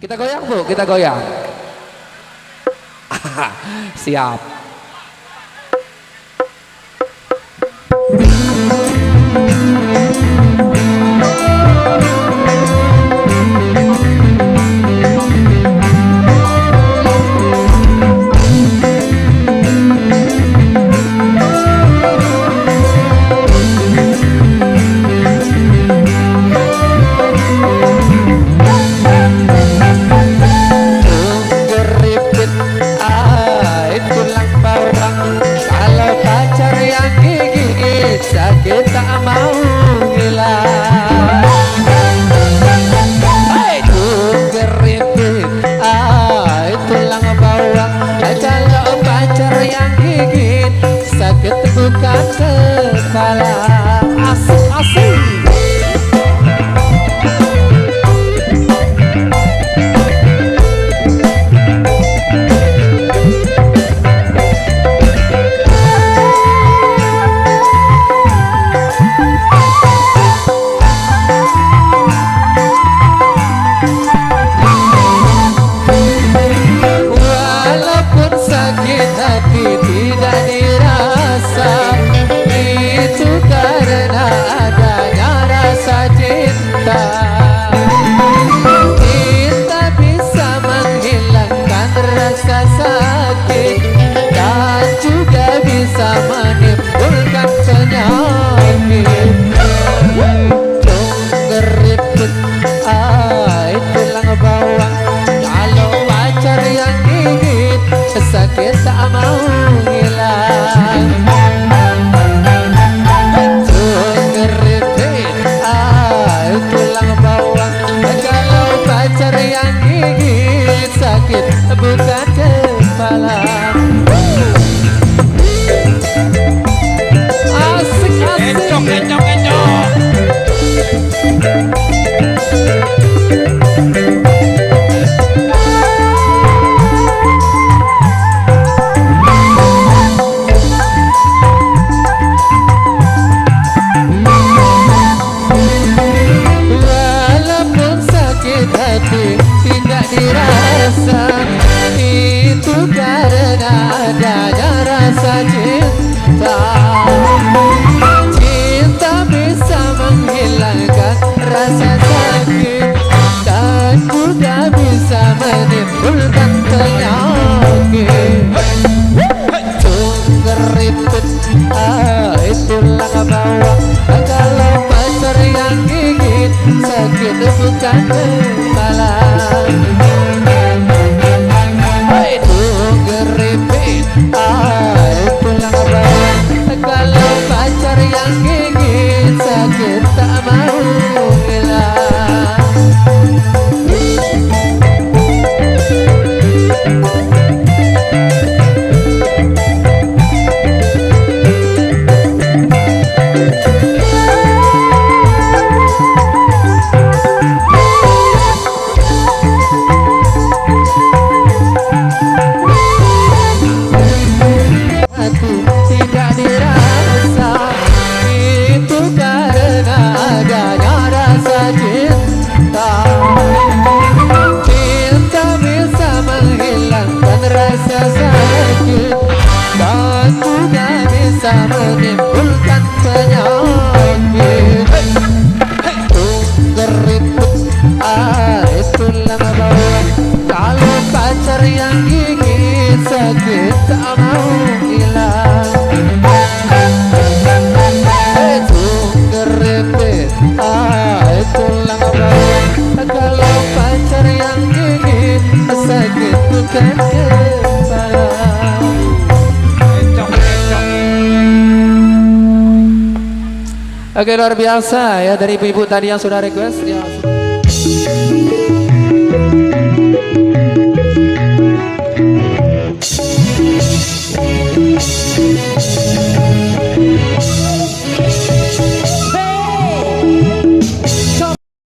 Kita goyang Bu, kita goyang. Siap. Bukan kepala asik-asik. Walaupun sakit hati tidak dirasa, itu karena adanya rasa cinta. Kita bisa menghilangkan rasa sakit dan juga bisa menimbulkan penyakit. Tunggu ribut, itulah bawang. Kalau pacar yang gigit, sakit tak mau hilang. Tulang bawang, kalau pacar yang gigit sakit bukan kepala. Asik-asik. Encok, encok, encok. Tidak dirasa, itu karena adanya rasa cinta. Cinta bisa menghilangkan rasa sakit dan juga bisa menimbulkan penyakit. Tunggu ribut, itulah bawang. Kalau pacar yang gigit sakit bukan kepala. Tunggu ribut, itulah bawang. Kalau pacar yang gigit sakit tak mau hilang. Tidak dirasa, itu karena adanya rasa cinta. Cinta bisa menghilangkan rasa sakit dan juga bisa menimbulkan penyakit. Tunggu ribut, itulah bawang. Kalau pacar yang gigit sakit tak mau hilang. Tunggu ribut, itulah bawang. Kalau pacar yang gigit sakit bukan kepala. Encok, encok. Oke, luar biasa ya dari ibu-ibu tadi yang sudah request ya.